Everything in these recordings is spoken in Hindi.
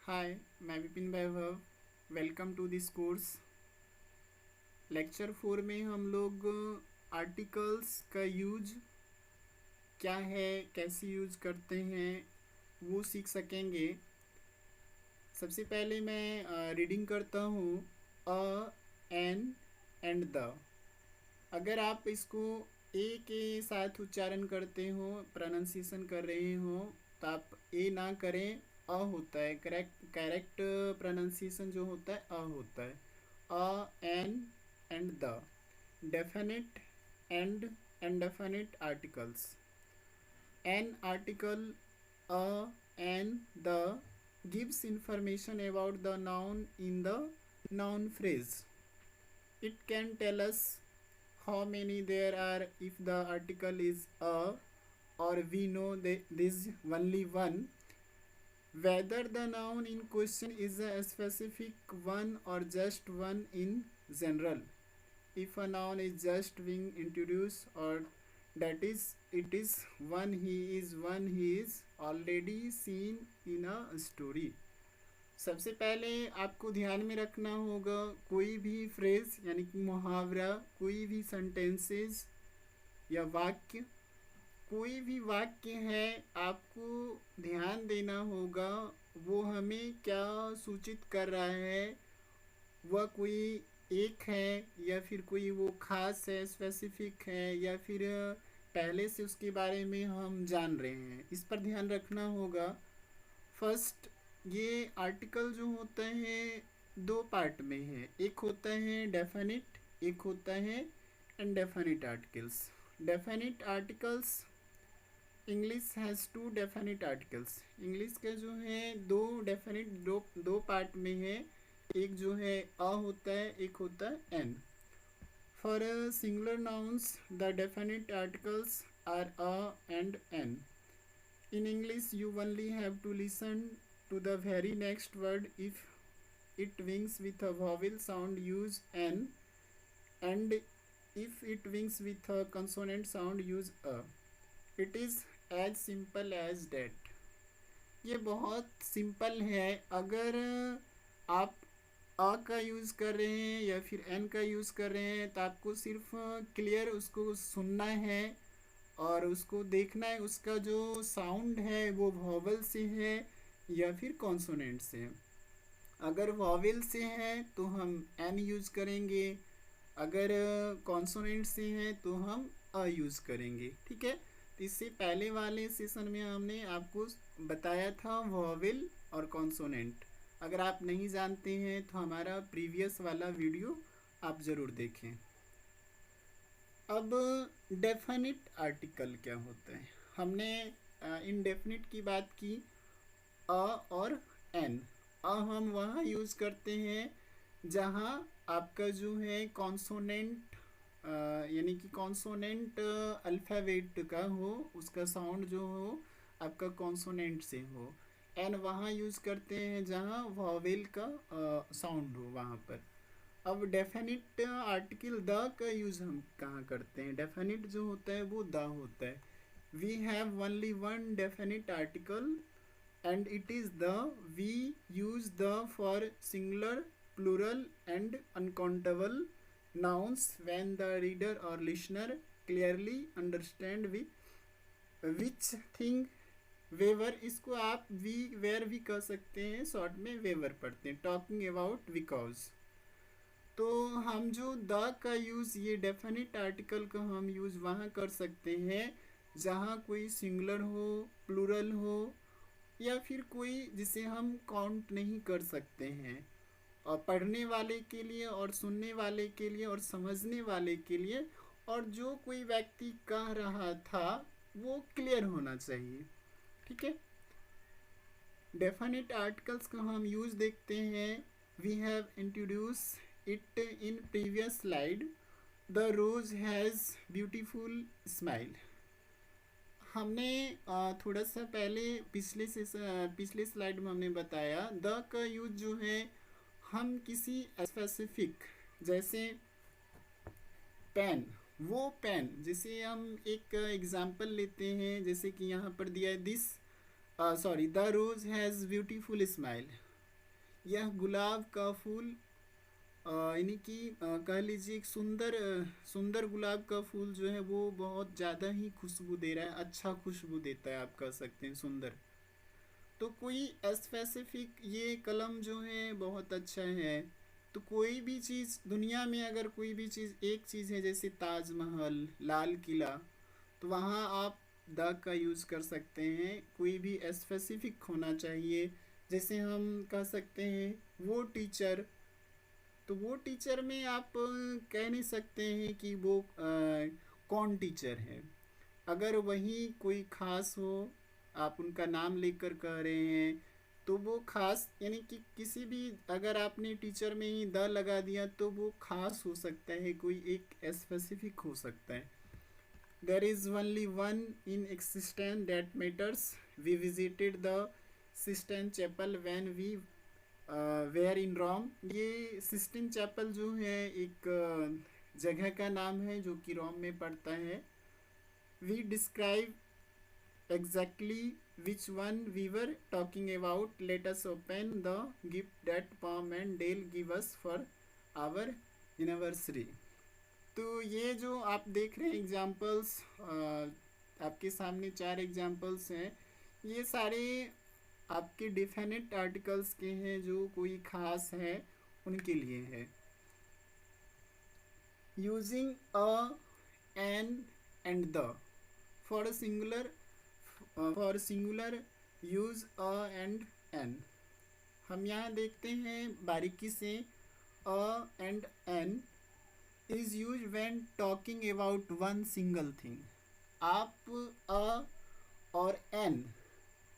हाय, मैं Vipin Vaibhav. Welcome to this course. Lecture 4 में हम लोग आर्टिकल्स का यूज क्या है, कैसे यूज करते हैं, वो सीख सकेंगे। सबसे पहले मैं रीडिंग करता हूँ। अ, एन एंड द। अगर आप इसको ए के साथ उच्चारण करते हो, प्रोनाउंसिएशन कर रहे हो, तो आप ए ना करें, अ होता है। करेक्ट प्रोनाउंसिएशन जो होता है अ होता है। A, and the. Definite and indefinite articles. An article, a, and the gives information about the noun in the noun phrase. It can tell us how many there are if the article is a, or we know that this only one. Whether the noun in question is a specific one or just one in general. If a noun is just being introduced, or that is it is one he is already seen in a story. सबसे पहले आपको ध्यान में रखना होगा, कोई भी फ्रेज यानी कि मुहावरा, कोई भी सेंटेंसेस या वाक्य, कोई भी वाक्य है, आपको ध्यान देना होगा वो हमें क्या सूचित कर रहा है। वह कोई एक है या फिर कोई वो खास है, स्पेसिफिक है, या फिर पहले से उसके बारे में हम जान रहे हैं, इस पर ध्यान रखना होगा। फर्स्ट, ये आर्टिकल जो होता है दो पार्ट में है। एक होता है डेफिनिट, एक होता है indefinite articles. Definite articles, English has two definite articles. English के जो है दो डेफिनिट, दो पार्ट में है। एक जो है अ होता है, एक होता है an. For singular nouns the definite articles are a and an. In English, you only have to listen to the very next word. If it begins with a vowel sound, use an, and if it begins with a consonant sound, use a. It is as simple as that. ये बहुत सिंपल है। अगर आप अ का यूज़ कर रहे हैं या फिर एन का यूज़ कर रहे हैं, तो आपको सिर्फ क्लियर उसको सुनना है और उसको देखना है उसका जो साउंड है वो वॉवल से है या फिर कॉन्सोनेंट से है। अगर वॉवल से है तो हम एन यूज़ करेंगे, अगर कॉन्सोनेंट से है तो हम अ यूज़ करेंगे। ठीक है, तो इससे पहले वाले सेशन में हमने आपको बताया था वॉवल और कॉन्सोनेंट। अगर आप नहीं जानते हैं तो हमारा प्रीवियस वाला वीडियो आप ज़रूर देखें। अब डेफिनिट आर्टिकल क्या होता है? हमने इनडेफिनिट की बात की, अ और एन। अ हम वहाँ यूज़ करते हैं जहाँ आपका जो है कॉन्सोनेंट यानी कि कॉन्सोनेंट अल्फ़ाबेट का हो, उसका साउंड जो हो आपका कॉन्सोनेंट से हो। एन वहाँ यूज़ करते हैं जहाँ वॉवेल का साउंड हो वहाँ पर। अब डेफिनिट आर्टिकल द का यूज़ हम कहाँ करते हैं? डेफिनिट जो होता है वो द होता है। We have only one definite article and it is the. We use the for singular, plural and uncountable nouns when the reader or listener clearly understand with which thing we are. इसको आप वी वेयर भी कह सकते हैं, शॉर्ट में वेवर पढ़ते हैं। Talking about because. तो हम जो द का यूज़, ये डेफिनिट आर्टिकल का हम यूज़ वहाँ कर सकते हैं जहाँ कोई सिंगुलर हो, प्लूरल हो, या फिर कोई जिसे हम काउंट नहीं कर सकते हैं। और पढ़ने वाले के लिए और सुनने वाले के लिए और समझने वाले के लिए, और जो कोई व्यक्ति कह रहा था वो क्लियर होना चाहिए। ठीक है, डेफिनिट आर्टिकल्स का हम यूज़ देखते हैं। We have introduce it in previous slide. The rose has beautiful smile. हमने थोड़ा सा पहले पिछले स्लाइड में हमने बताया द का यूज जो है हम किसी स्पेसिफिक, जैसे पेन, वो पेन, जैसे हम एक एग्जांपल लेते हैं, जैसे कि यहाँ पर दिया है this the rose has beautiful smile. यह गुलाब का फूल यानी कि कह लीजिए एक सुंदर गुलाब का फूल जो है वो बहुत ज़्यादा ही खुशबू दे रहा है, अच्छा खुशबू देता है, आप कह सकते हैं सुंदर। तो कोई स्पेसिफिक ये कलम जो है बहुत अच्छा है। तो कोई भी चीज़ दुनिया में, अगर कोई भी चीज़ एक चीज़ है जैसे ताजमहल, लाल किला, तो वहाँ आप द का यूज़ कर सकते हैं। कोई भी स्पेसिफिक होना चाहिए। जैसे हम कह सकते हैं वो टीचर, तो वो टीचर में आप कह नहीं सकते हैं कि वो कौन टीचर है। अगर वही कोई खास हो, आप उनका नाम लेकर कह रहे हैं, तो वो खास यानी कि किसी भी, अगर आपने टीचर में ही द लगा दिया तो वो खास हो सकता है, कोई एक स्पेसिफिक हो सकता है। There is only one in existence that matters. We visited the Sistine chapel when we were in Rome. ये सिस्टिन चैपल जो है एक जगह का नाम है जो कि रोम में पड़ता है। We describe exactly which one we were talking about. Let us open the gift that Pam and Dale give us for our anniversary. तो ये जो आप देख रहे हैं एग्जाम्पल्स, आपके सामने 4 एग्जाम्पल्स हैं। ये सारे आपके डिफिनिट आर्टिकल्स के हैं जो कोई खास है उनके लिए है। Using a, an and the for singular use a and an. हम यहाँ देखते हैं बारीकी से, a and an is use when talking about one single thing. आप अ और एन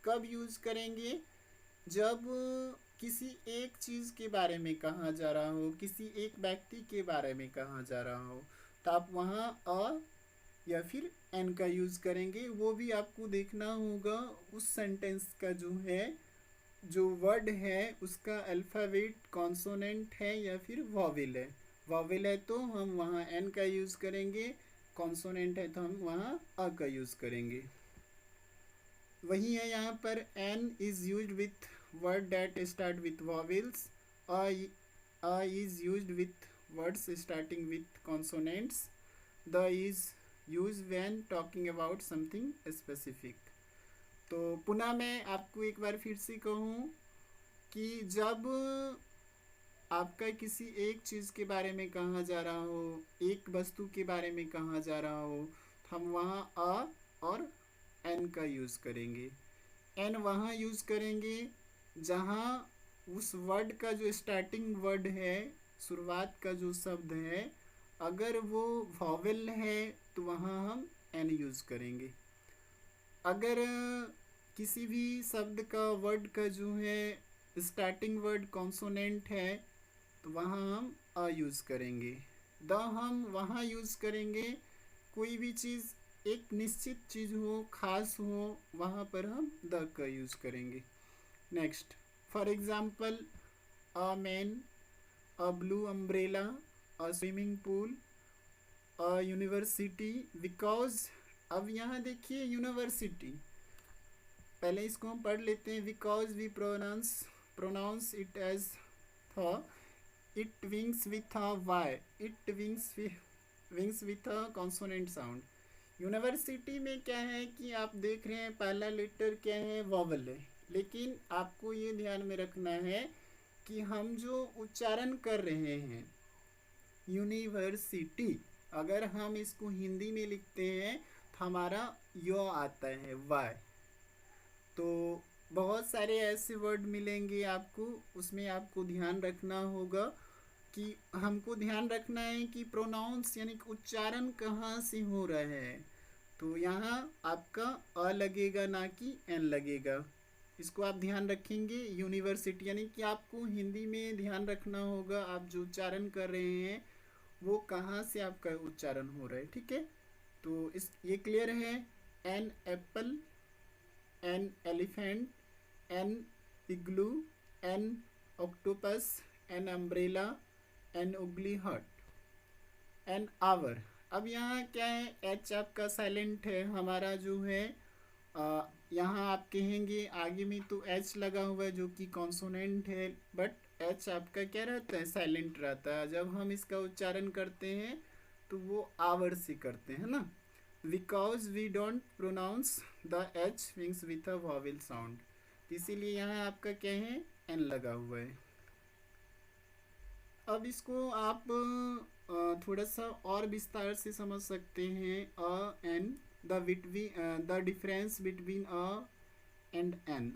कब यूज करेंगे? जब किसी एक चीज़ के बारे में कहा जा रहा हो, किसी एक व्यक्ति के बारे में कहा जा रहा हो, तो आप वहाँ अ या फिर एन का यूज़ करेंगे। वो भी आपको देखना होगा उस सेंटेंस का जो है, जो वर्ड है उसका अल्फ़ाबेट कॉन्सोनेंट है या फिर वॉवेल है। वॉवेल है तो हम वहाँ एन का यूज़ करेंगे, कॉन्सोनेंट है तो हम वहाँ अ का यूज़ करेंगे। वही है यहाँ पर, an is used with word that start with vowels. A is used with words starting with consonants. The is use when talking about something specific. तो पुनः मैं आपको एक बार फिर से कहूँ कि जब आपका किसी एक चीज़ के बारे में कहा जा रहा हो, एक वस्तु के बारे में कहा जा रहा हो, तो हम वहाँ अ और एन का यूज़ करेंगे। एन वहाँ यूज़ करेंगे जहाँ उस वर्ड का जो स्टार्टिंग वर्ड है, शुरुआत का जो शब्द है, अगर वो वॉवेल है तो वहाँ हम एन यूज़ करेंगे। अगर किसी भी शब्द का, वर्ड का जो है स्टार्टिंग वर्ड कॉन्सोनेंट है, तो वहाँ हम अ यूज़ करेंगे। द हम वहाँ यूज़ करेंगे कोई भी चीज़ एक निश्चित चीज़ हो, खास हो, वहाँ पर हम द का यूज़ करेंगे। Next, for example, a man, a blue umbrella, a swimming pool, a university, because. अब यहाँ देखिए यूनिवर्सिटी, पहले इसको हम पढ़ लेते हैं। Because we pronounce it as the, it wings with a Y, it wings with a consonant sound. University में क्या है कि आप देख रहे हैं पहला लेटर क्या है, वॉवल है। लेकिन आपको ये ध्यान में रखना है कि हम जो उच्चारण कर रहे हैं यूनिवर्सिटी, अगर हम इसको हिंदी में लिखते हैं तो हमारा यो आता है वाई। तो बहुत सारे ऐसे वर्ड मिलेंगे आपको, उसमें आपको ध्यान रखना होगा कि हमको ध्यान रखना है कि प्रोनाउंस यानी कि उच्चारण कहाँ से हो रहा है। तो यहाँ आपका अ लगेगा ना कि एन लगेगा, इसको आप ध्यान रखेंगे। यूनिवर्सिटी यानी कि आपको हिंदी में ध्यान रखना होगा, आप जो उच्चारण कर रहे हैं वो कहाँ से आपका उच्चारण हो रहा है, ठीक है। तो इस ये क्लियर है। An apple, an elephant, an igloo, an octopus, an umbrella, an ugly hurt, an hour. अब यहाँ क्या है, एच आपका साइलेंट है, हमारा जो है यहाँ आप कहेंगे आगे में तो एच लगा हुआ है जो कि कॉन्सोनेंट है, बट एच आपका क्या रहता है, साइलेंट रहता है। जब हम इसका उच्चारण करते हैं तो वो आवर से करते हैं ना, because we don't pronounce the H means with a vowel sound, इसीलिए यहाँ आपका क्या है, एन लगा हुआ है। अब इसको आप थोड़ा सा और विस्तार से समझ सकते हैं। A an, the difference between a and an.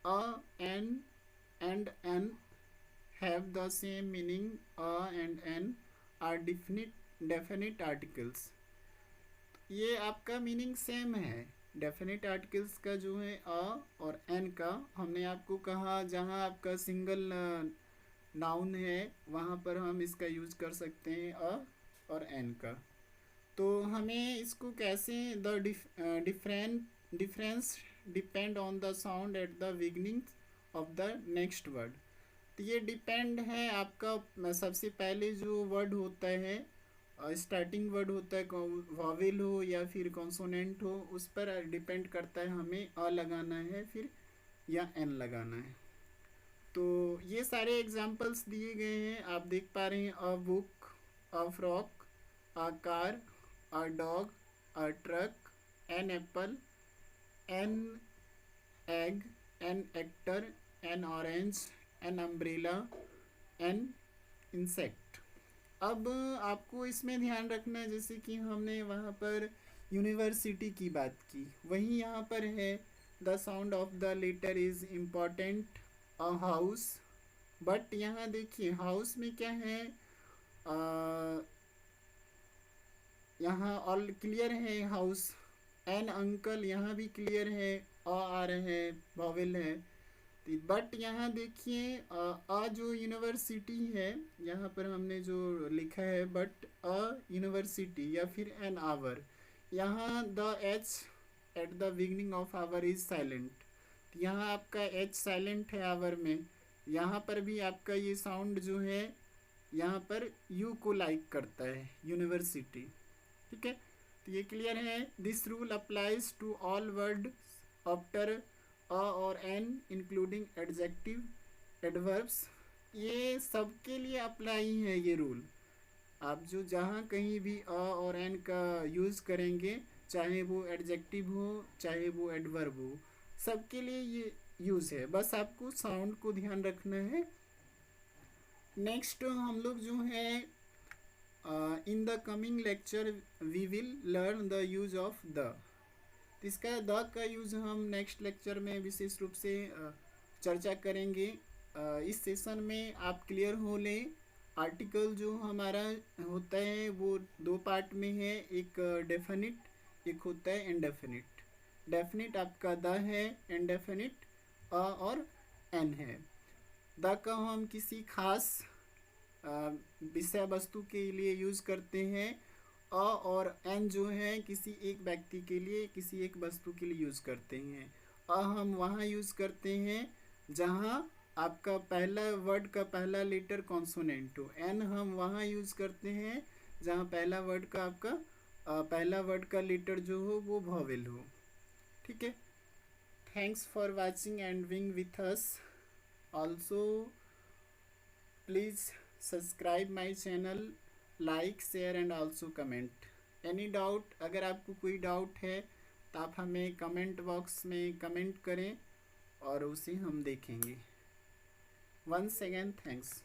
A an and an have the same meaning. A and n are definite articles. ये आपका मीनिंग सेम है। डेफिनेट आर्टिकल्स का जो है अ और एन का, हमने आपको कहा जहाँ आपका सिंगल नाउन है वहाँ पर हम इसका यूज कर सकते हैं अ और एन का। तो हमें इसको कैसे, the difference depend on the sound at the beginning of the next word. तो ये डिपेंड है आपका, सबसे पहले जो वर्ड होता है, स्टार्टिंग वर्ड होता है, वॉवेल हो या फिर कॉन्सोनेंट हो, उस पर डिपेंड करता है हमें अ लगाना है फिर या एन लगाना है। तो ये सारे एग्जाम्पल्स दिए गए हैं, आप देख पा रहे हैं। A book, a frock, a car, a dog, a truck, an apple, an egg, an actor, an orange, an umbrella, an insect. अब आपको इसमें ध्यान रखना है, जैसे कि हमने वहाँ पर यूनिवर्सिटी की बात की, वहीं यहाँ पर है the sound of the letter is important. A house, but यहाँ देखिए हाउस में क्या है, यहाँ ऑल क्लियर है हाउस। एन अंकल, यहाँ भी क्लियर है, आ रहे हैं, वॉवेल है। बट यहाँ देखिए अ जो यूनिवर्सिटी है, यहाँ पर हमने जो लिखा है बट अ यूनिवर्सिटी या फिर एन आवर, यहाँ the H at the beginning of our is silent. यहाँ आपका एच साइलेंट है आवर में, यहाँ पर भी आपका ये साउंड जो है यहाँ पर यू को लाइक करता है, यूनिवर्सिटी। ठीक है, तो ये क्लियर है। This rule applies to all word after a और एन इंक्लूडिंग एडजेक्टिव, एडवर्ब्स। ये सबके लिए अप्लाई है ये रूल। आप जो जहाँ कहीं भी अ और एन का यूज़ करेंगे, चाहे वो एडजेक्टिव हो चाहे वो एडवर्ब हो, सबके लिए ये यूज़ है, बस आपको साउंड को ध्यान रखना है। नेक्स्ट हम लोग जो है in the coming lecture we will learn the use of the. इसका द का यूज़ हम नेक्स्ट लेक्चर में विशेष रूप से चर्चा करेंगे। इस सेशन में आप क्लियर हो लें, आर्टिकल जो हमारा होता है वो दो पार्ट में है, एक डेफिनिट, एक होता है इनडेफिनिट। डेफिनिट आपका द है, इनडेफिनिट अ और एन है। द का हम किसी खास विषय वस्तु के लिए यूज़ करते हैं, अ और एन जो है किसी एक व्यक्ति के लिए, किसी एक वस्तु के लिए यूज़ करते हैं। अ हम वहाँ यूज़ करते हैं जहाँ आपका पहला वर्ड का पहला लेटर कॉन्सोनेंट हो। एन हम वहाँ यूज़ करते हैं जहाँ पहला वर्ड का आपका पहला वर्ड का लेटर जो हो वो वॉवेल हो। ठीक है, thanks for watching and being with us. Also please subscribe my channel, like share and also comment. Any doubt, अगर आपको कोई डाउट है तो आप हमें कमेंट बॉक्स में कमेंट करें और उसे हम देखेंगे। Once again thanks.